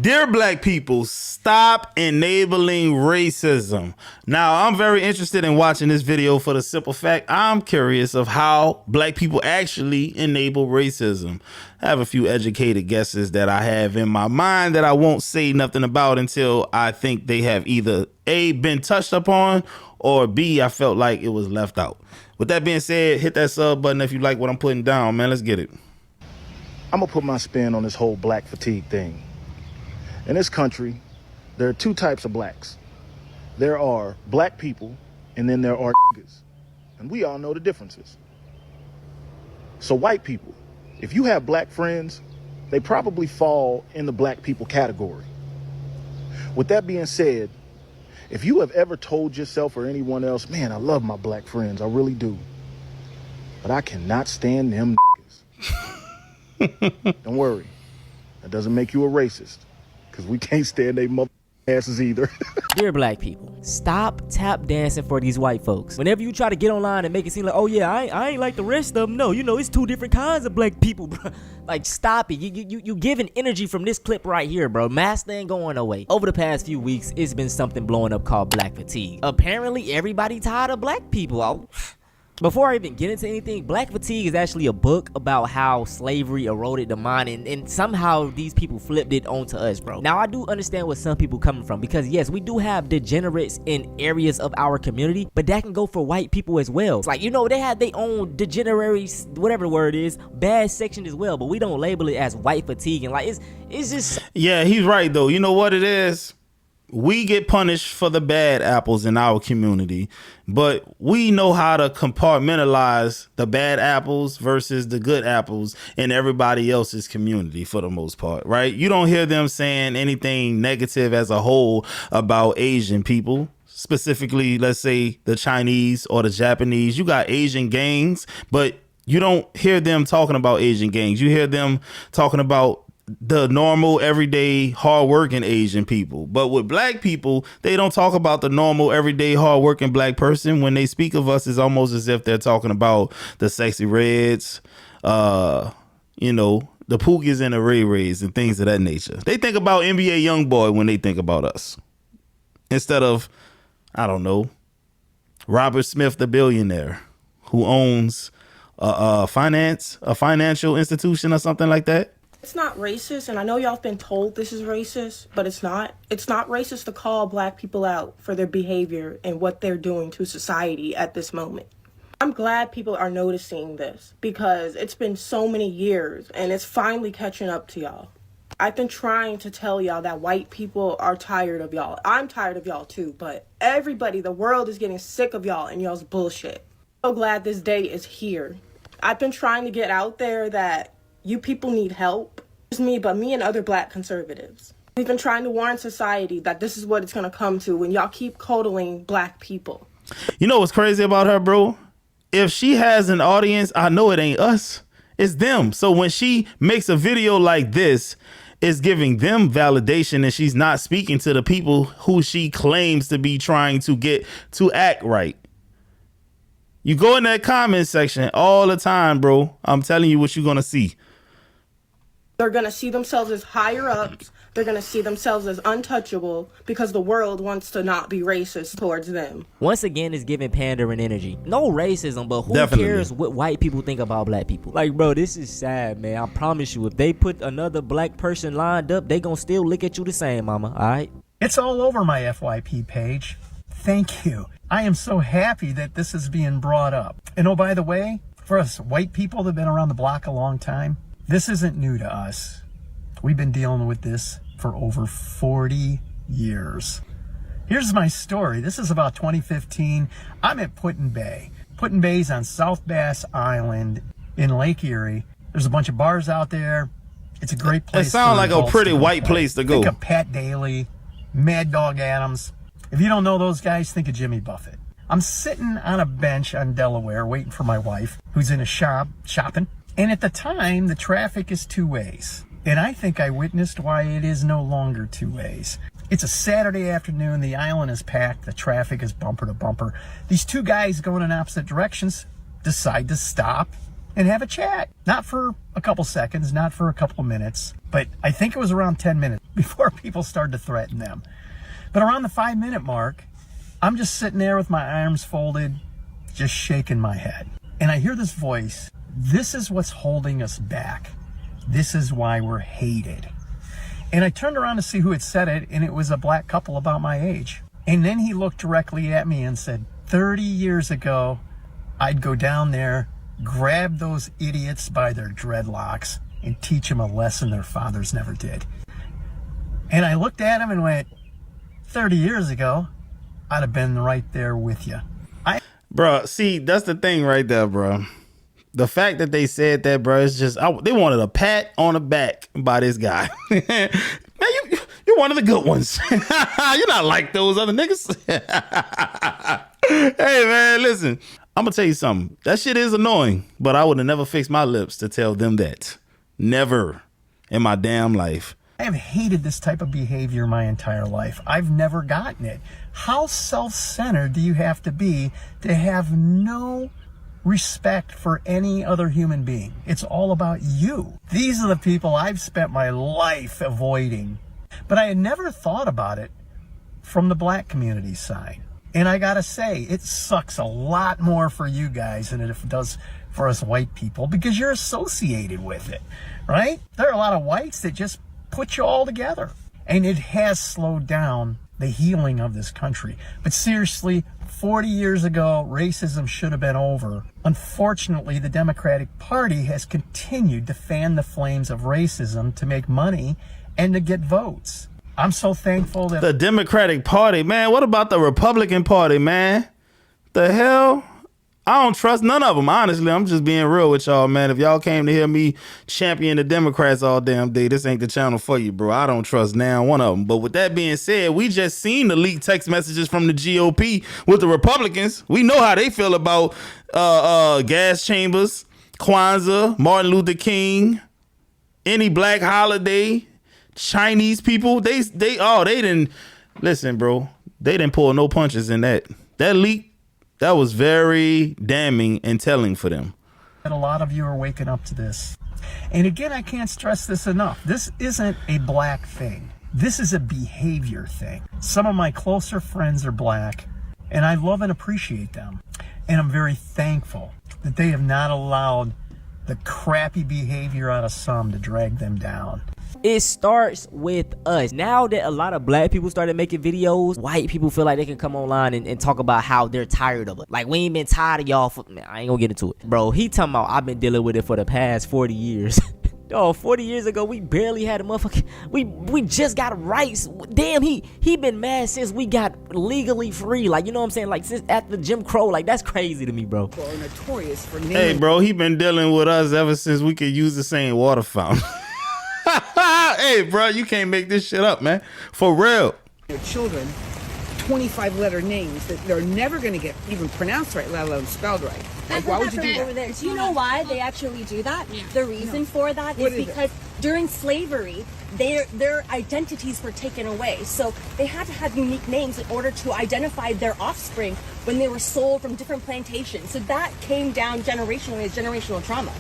Dear black people, stop enabling racism. Now, I'm very interested in watching this video for the simple fact I'm curious of how black people actually enable racism. I have a few educated guesses that I have in my mind that I won't say nothing about until I think they have either A, been touched upon, or B, I felt like it was left out. With that being said, hit that sub button if you like what I'm putting down, man. Let's get it. I'm gonna put my spin on this whole black fatigue thing. In this country, there are two types of blacks. There are black people, and then there are niggas. And we all know the differences. So white people, if you have black friends, they probably fall in the black people category. With that being said, if you have ever told yourself or anyone else, man, I love my black friends, I really do, but I cannot stand them niggas. Don't worry, that doesn't make you a racist. Because we can't stand they mother asses either. Dear black people, stop tap dancing for these white folks. Whenever you try to get online and make it seem like, oh yeah, I ain't like the rest of them. No, you know, it's two different kinds of black people, bro. Like, stop it. You giving energy from this clip right here, bro. Mask ain't going away. Over the past few weeks, it's been something blowing up called black fatigue. Apparently, everybody tired of black people. Before I even get into anything, Black Fatigue is actually a book about how slavery eroded the mind, and somehow these people flipped it onto us, bro. Now, I do understand where some people coming from, because yes, we do have degenerates in areas of our community, but that can go for white people as well. It's like, you know, they have their own degenerate, whatever the word is, bad section as well, but we don't label it as white fatigue, and like, it's just... Yeah, he's right, though. You know what it is? We get punished for the bad apples in our community, but we know how to compartmentalize the bad apples versus the good apples in everybody else's community for the most part, right? You don't hear them saying anything negative as a whole about Asian people. Specifically, let's say the Chinese or the Japanese. You got Asian gangs, but you don't hear them talking about Asian gangs. You hear them talking about the normal, everyday, hardworking Asian people. But with black people, they don't talk about the normal, everyday, hardworking black person. When they speak of us, it's almost as if they're talking about the Sexy Reds, you know, the Pookies and the Ray Rays and things of that nature. They think about NBA Youngboy when they think about us, instead of, I don't know, Robert Smith, the billionaire who owns a financial institution or something like that. It's not racist, and I know y'all have been told this is racist, but it's not. It's not racist to call black people out for their behavior and what they're doing to society at this moment. I'm glad people are noticing this, because it's been so many years and it's finally catching up to y'all. I've been trying to tell y'all that white people are tired of y'all. I'm tired of y'all too, but everybody, the world is getting sick of y'all and y'all's bullshit. So glad this day is here. I've been trying to get out there that you people need help. It's me, but me and other black conservatives. We've been trying to warn society that this is what it's going to come to when y'all keep coddling black people. You know what's crazy about her, bro? If she has an audience, I know it ain't us. It's them. So when she makes a video like this, it's giving them validation, and she's not speaking to the people who she claims to be trying to get to act right. You go in that comment section all the time, bro. I'm telling you what you're going to see. They're going to see themselves as higher ups. They're going to see themselves as untouchable because the world wants to not be racist towards them. Once again, it's giving pandering energy. No racism, but who Definitely cares what white people think about black people? Like, bro, this is sad, man. I promise you, if they put another black person lined up, they going to still look at you the same, mama. All right? It's all over my FYP page. Thank you. I am so happy that this is being brought up. And oh, by the way, for us white people that have been around the block a long time, this isn't new to us. We've been dealing with this for over 40 years. Here's my story. This is about 2015. I'm at Put-in-Bay. Put-in-Bay's on South Bass Island in Lake Erie. There's a bunch of bars out there. It's a great place. It sounds like a pretty white place to go. Think of Pat Daly, Mad Dog Adams. If you don't know those guys, think of Jimmy Buffett. I'm sitting on a bench on Delaware waiting for my wife, who's in a shop shopping. And at the time, the traffic is two ways. And I think I witnessed why it is no longer two ways. It's a Saturday afternoon. The island is packed. The traffic is bumper to bumper. These two guys going in opposite directions decide to stop and have a chat. Not for a couple seconds, not for a couple of minutes, but I think it was around 10 minutes before people started to threaten them. But around the 5-minute mark, I'm just sitting there with my arms folded, just shaking my head. And I hear this voice, "This is what's holding us back. This is why we're hated." And I turned around to see who had said it, and it was a black couple about my age. And then he looked directly at me and said, 30 years ago, I'd go down there, grab those idiots by their dreadlocks, and teach them a lesson their fathers never did. And I looked at him and went, 30 years ago, I'd have been right there with you. Bro, see, that's the thing right there, bro. The fact that they said that, bro, is just, they wanted a pat on the back by this guy. Man, you're one of the good ones. You're not like those other niggas. Hey, man, listen, I'm going to tell you something. That shit is annoying, but I would have never fixed my lips to tell them that. Never in my damn life. I have hated this type of behavior my entire life. I've never gotten it. How self-centered do you have to have no respect for any other human being? It's all about you. These are the people I've spent my life avoiding. But I had never thought about it from the black community side. And I gotta say, it sucks a lot more for you guys than it does for us white people, because you're associated with it, right? There are a lot of whites that just put you all together. And it has slowed down the healing of this country. But seriously, 40 years ago, racism should have been over. Unfortunately, the Democratic Party has continued to fan the flames of racism to make money and to get votes. I'm so thankful that the Democratic Party, man. What about the Republican Party, man? The hell? I don't trust none of them, honestly. I'm just being real with y'all, man. If y'all came to hear me champion the Democrats all damn day, this ain't the channel for you, bro. I don't trust now one of them. But with that being said, we just seen the leaked text messages from the GOP with the Republicans. We know how they feel about gas chambers, Kwanzaa, Martin Luther King, any black holiday, Chinese people. They didn't listen, bro. They didn't pull no punches in that leak. That was very damning and telling for them. A lot of you are waking up to this. And again, I can't stress this enough. This isn't a black thing. This is a behavior thing. Some of my closer friends are black, and I love and appreciate them. And I'm very thankful that they have not allowed the crappy behavior out of some to drag them down. It starts with us. Now that a lot of black people started making videos, white people feel like they can come online and talk about how they're tired of it. Like, we ain't been tired of y'all man, I ain't gonna get into it. Bro, he talking about I've been dealing with it for the past 40 years. Oh, 40 years ago, we barely had a motherfucker. We just got rights. Damn, he been mad since we got legally free. Like, you know what I'm saying? Like, since after Jim Crow. Like, that's crazy to me, bro. Are notorious for hey, bro, he been dealing with us ever since we could use the same water fountain. Hey, bro, you can't make this shit up, man. For real. Their children 25-letter names that they're never going to get even pronounced right, let alone spelled right. Like, why would you do over that? there. Do you know why they actually do that? The reason for that What is is because during slavery, their identities were taken away. So they had to have unique names in order to identify their offspring when they were sold from different plantations. So that came down generationally as generational trauma.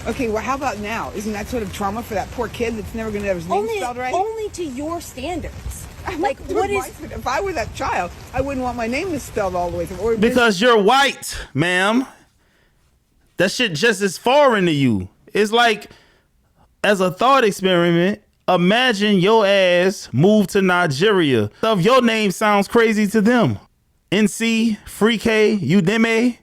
Okay, well, how about now? Isn't that sort of trauma for that poor kid that's never going to have his name spelled right? Only to your standards. Like, what is... If I were that child, I wouldn't want my name misspelled all the way through. Because you're white, ma'am. That shit just is foreign to you. It's like, as a thought experiment, imagine your ass moved to Nigeria. Of your name sounds crazy to them. NC, Free-K, Udemy.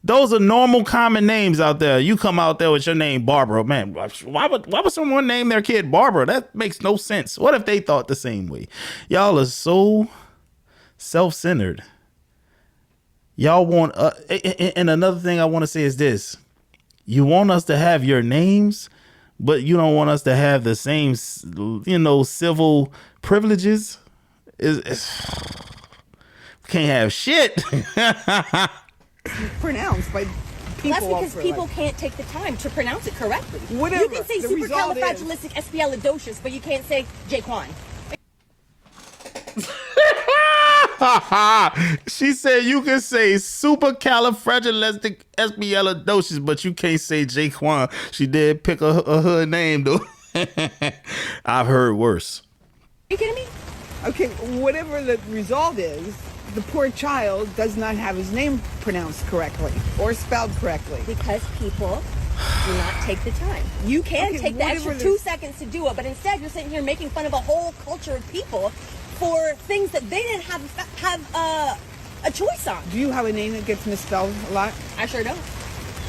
Those are normal, common names out there. You come out there with your name Barbara. Man, why would someone name their kid Barbara? That makes no sense. What if they thought the same way? Y'all are so self-centered. Y'all want... and another thing I want to say is this. You want us to have your names, but you don't want us to have the same, civil privileges? We can't have shit. Pronounced by people. That's because people can't take the time to pronounce it correctly. Whatever. You can say supercalifragilisticexpialidocious, but you can't say Jaquan. She said you can say supercalifragilisticexpialidocious, but you can't say Jaquan. She did pick a hood name though. I've heard worse. Are you kidding me? Okay, whatever the result is, the poor child does not have his name pronounced correctly or spelled correctly. Because people do not take the time. You can Okay, take the whatever extra the- 2 seconds to do it, but instead you're sitting here making fun of a whole culture of people for things that they didn't have a choice on. Do you have a name that gets misspelled a lot? I sure don't.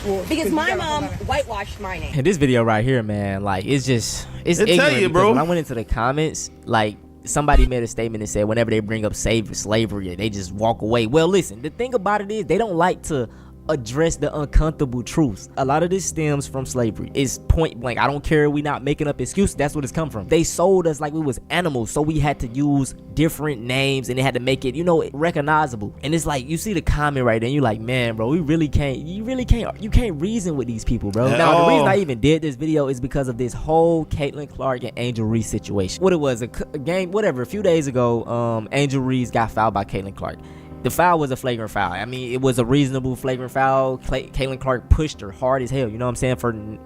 Well, Because you my gotta hold mom on. whitewashed my name. And this video right here, man, like it's It tell ignorant you, because bro. when I went into the comments, like somebody made a statement and said whenever they bring up slavery, they just walk away. Well, listen, the thing about it is they don't like to address the uncomfortable truths. A lot of this stems from slavery. It's point blank. I don't care. We not making up excuses. That's what it's come from. They sold us like we was animals, so we had to use different names and they had to make it, recognizable. And it's like you see the comment right there, and you're like, man, bro, you can't reason with these people, bro. At Now the reason all. I even did this video is because of this whole Caitlin Clark and Angel Reese situation. What it was, a game, whatever. A few days ago, Angel Reese got fouled by Caitlin Clark. The foul was a flagrant foul. I mean, it was a reasonable flagrant foul. Caitlin Clark pushed her hard as hell. You know what I'm saying?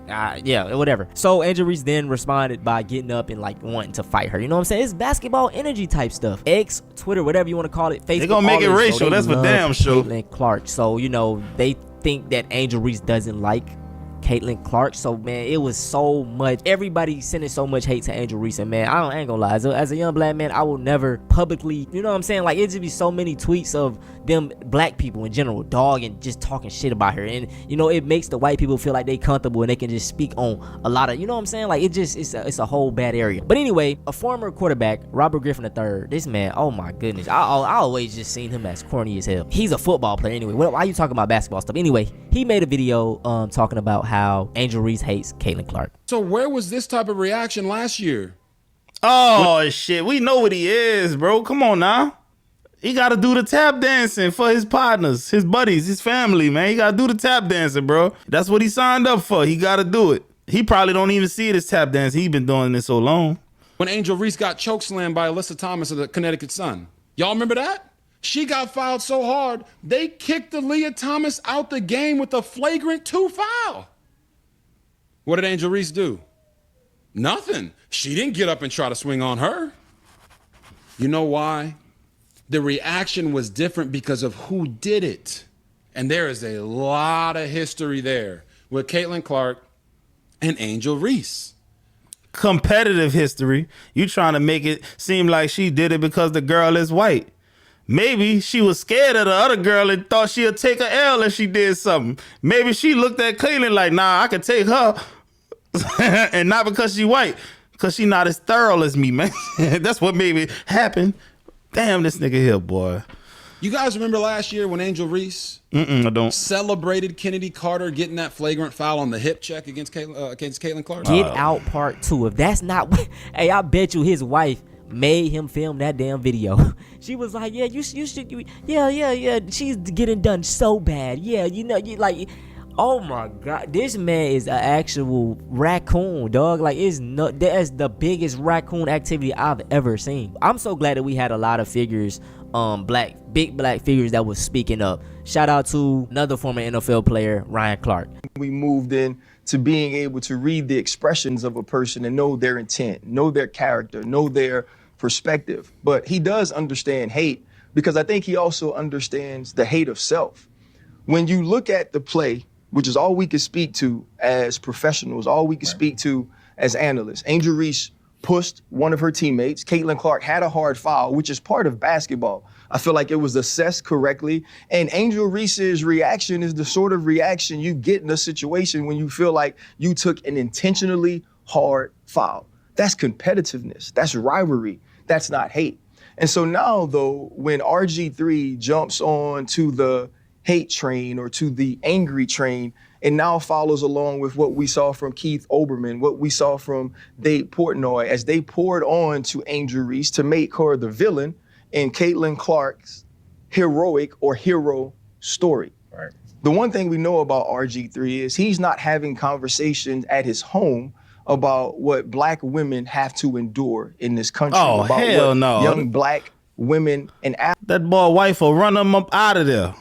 Whatever. So Angel Reese then responded by getting up and like wanting to fight her. You know what I'm saying? It's basketball energy type stuff. X, Twitter, whatever you want to call it. Facebook. They gonna make all it this. racial. they That's for love damn sure. Caitlin Clark. So they think that Angel Reese doesn't like Caitlin Clark. So man, it was so much, everybody sending so much hate to Angel Reese, and man, I ain't gonna lie, as a young black man, I will never publicly, you know what I'm saying, like it just be so many tweets of them black people in general dogging, just talking shit about her, and it makes the white people feel like they comfortable and they can just speak on a lot of, you know what I'm saying, like it's a whole bad area. But anyway, a former quarterback, Robert Griffin III, this man, oh my goodness, I always just seen him as corny as hell. He's a football player anyway. Why are you talking about basketball stuff? Anyway, he made a video talking about how Angel Reese hates Caitlin Clark. So where was this type of reaction last year? Oh shit, we know what he is, bro. Come on now. He gotta do the tap dancing for his partners, his buddies, his family, man. He gotta do the tap dancing, bro. That's what he signed up for. He gotta do it. He probably don't even see it as tap dance. He been doing this so long. When Angel Reese got chokeslammed by Alyssa Thomas of the Connecticut Sun. Y'all remember that? She got fouled so hard, they kicked Aaliyah Thomas out the game with a flagrant 2 foul. What did Angel Reese do? Nothing. She didn't get up and try to swing on her. You know why? The reaction was different because of who did it. And there is a lot of history there with Caitlin Clark and Angel Reese. Competitive history. You trying to make it seem like she did it because the girl is white. Maybe she was scared of the other girl and thought she'd take a L if she did something. Maybe she looked at Caitlin like, nah, I could take her. And not because she white, because she not as thorough as me, man. That's what made it happen. Damn, this nigga here, boy. You guys remember last year when Angel Reese I don't. celebrated Kennedy Carter getting that flagrant foul on the hip check against Caitlin Clark? Get Out Part 2. If that's not, hey, I bet you his wife made him film that damn video. She was like, yeah, you should, yeah. She's getting done so bad. Yeah, you like, oh my God, this man is an actual raccoon, dog. Like, that's the biggest raccoon activity I've ever seen. I'm so glad that we had a lot of figures, big black figures that was speaking up. Shout out to another former NFL player, Ryan Clark. We moved in to being able to read the expressions of a person and know their intent, know their character, know their perspective. But he does understand hate because I think he also understands the hate of self. When you look at the play, which is all we can speak to as professionals, all we can speak to as analysts, Angel Reese pushed one of her teammates. Caitlin Clark had a hard foul, which is part of basketball. I feel like it was assessed correctly. And Angel Reese's reaction is the sort of reaction you get in a situation when you feel like you took an intentionally hard foul. That's competitiveness. That's rivalry. That's not hate. And so now, though, when RG3 jumps on to the hate train or to the angry train and now follows along with what we saw from Keith Olbermann, what we saw from Dave Portnoy as they poured on to Angel Reese to make her the villain in Caitlin Clark's heroic or hero story. Right. The one thing we know about RG3 is he's not having conversations at his home about what black women have to endure in this country. Oh, about hell what no. young black women and That boy wife will run him up out of there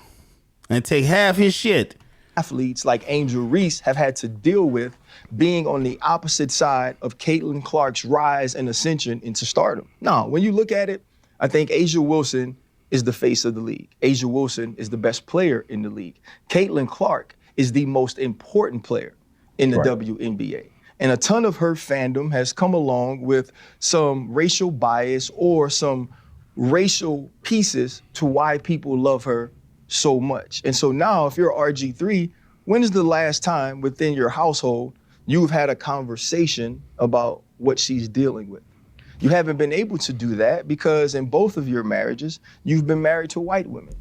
and take half his shit. athletes like Angel Reese have had to deal with being on the opposite side of Caitlin Clark's rise and ascension into stardom. Now, when you look at it, I think A'ja Wilson is the face of the league. A'ja Wilson is the best player in the league. Caitlin Clark is the most important player in the WNBA. And a ton of her fandom has come along with some racial bias or some racial pieces to why people love her so much. And so now if you're RG3, when is the last time within your household you've had a conversation about what she's dealing with? You haven't been able to do that because in both of your marriages, you've been married to white women.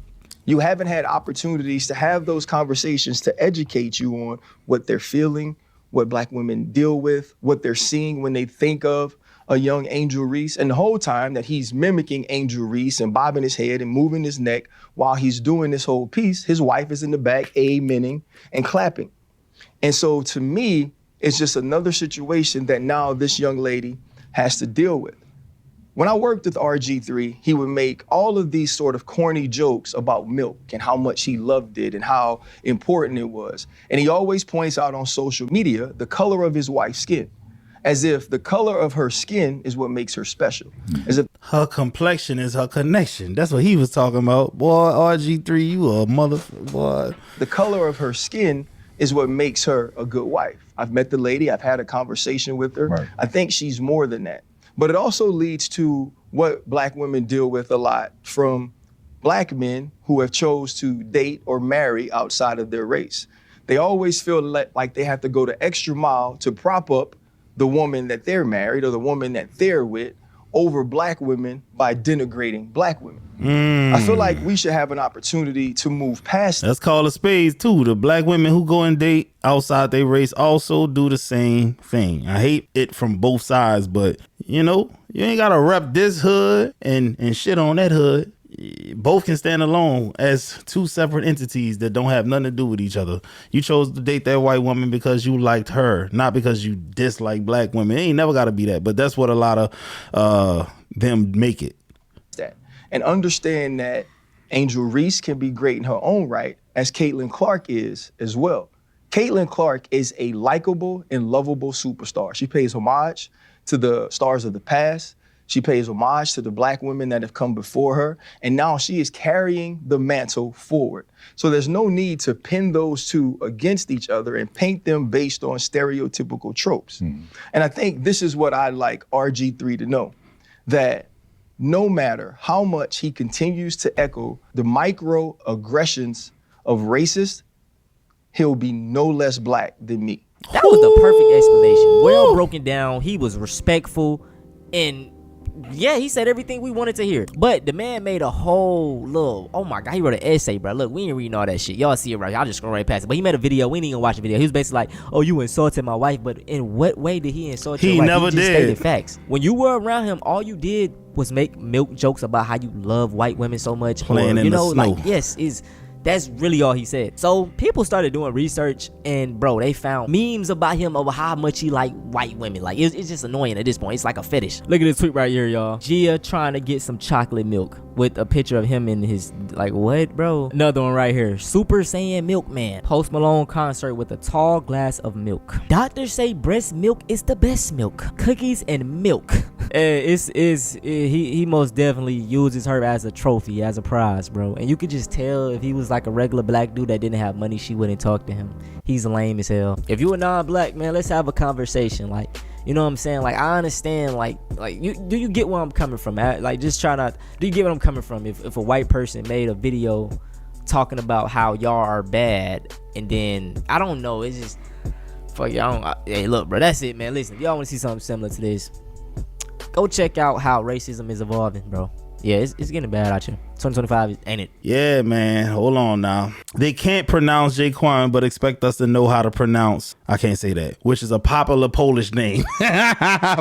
You haven't had opportunities to have those conversations to educate you on what they're feeling, what Black women deal with, what they're seeing when they think of a young Angel Reese. And the whole time that he's mimicking Angel Reese and bobbing his head and moving his neck while he's doing this whole piece, his wife is in the back amening and clapping. And so to me, it's just another situation that now this young lady has to deal with. When I worked with RG3, he would make all of these sort of corny jokes about milk and how much he loved it and how important it was. And he always points out on social media the color of his wife's skin, as if the color of her skin is what makes her special. As if her complexion is her connection. That's what he was talking about. Boy, RG3, you a motherfucker, boy. The color of her skin is what makes her a good wife. I've met the lady, I've had a conversation with her. Right. I think she's more than that. But it also leads to what Black women deal with a lot from Black men who have chose to date or marry outside of their race. They always feel like they have to go the extra mile to prop up the woman that they're married or the woman that they're with over Black women by denigrating Black women. I feel like we should have an opportunity to move past. Let's call it spades too. The Black women who go and date outside their race also do the same thing. I hate it from both sides, but you know, you ain't gotta rep this hood and shit on that hood. Both can stand alone as two separate entities that don't have nothing to do with each other. You chose to date that white woman because you liked her, not because you dislike Black women. It ain't never gotta be that, but that's what a lot of them make it. And understand that Angel Reese can be great in her own right, as Caitlin Clark is as well. Caitlin Clark is a likable and lovable superstar. She pays homage to the stars of the past. She pays homage to the Black women that have come before her. And now she is carrying the mantle forward. So there's no need to pin those two against each other and paint them based on stereotypical tropes. And I think this is what I'd like RG3 to know, that no matter how much he continues to echo the microaggressions of racists, he'll be no less Black than me. That was the perfect explanation. Well broken down. He was respectful, and yeah, he said everything we wanted to hear. But the man made a whole little, oh my God, he wrote an essay, bro. Look, we ain't reading all that shit. Y'all see it right here. I'll just scroll right past it. But he made a video. We ain't even gonna watch the video. He was basically like, oh, you insulted my wife. But in what way did he insult your wife? He never He just did. stated facts. When you were around him, all you did was make milk jokes about how you love white women so much. Playing or, in you the know, snow. like, yes, that's really all he said. So people started doing research, and bro, they found memes about him over how much he like white women. Like it's just annoying at this point. It's like a fetish. Look at this tweet right here, y'all. Gia trying to get some chocolate milk with a picture of him in his, like, what, bro? Another one right here. Super Saiyan Milkman. Post Malone concert with a tall glass of milk. Doctors say breast milk is the best milk. Cookies and milk. He most definitely uses her as a trophy, as a prize, bro. And you could just tell if he was like a regular Black dude that didn't have money, she wouldn't talk to him. He's lame as hell. If you a non-Black, man, let's have a conversation. Like, you know what I'm saying? Like, I understand, like do you get where I'm coming from? Like, just try not, do you get where I'm coming from? If a white person made a video talking about how y'all are bad, and then, I don't know, it's just, fuck y'all. Hey, look, bro, that's it, man. Listen, if y'all want to see something similar to this, go check out how racism is evolving, bro. Yeah, it's getting bad out here. 2025 ain't it? Yeah, man. Hold on now. They can't pronounce Jaquan, but expect us to know how to pronounce, I can't say that, which is a popular Polish name.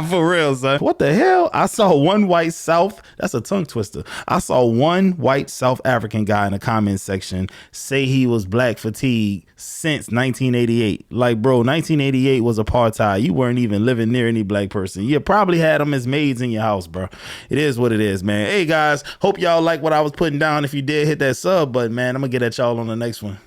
For real, son. What the hell? I saw one white South, that's a tongue twister. I saw one white South African guy in the comment section say he was black fatigue since 1988. Like, bro, 1988 was apartheid. You weren't even living near any black person. You probably had them as maids in your house, bro. It is what it is, man. Hey, guys, hope y'all like what I was putting down. If you did, hit that sub button, man. I'm gonna get at y'all on the next one.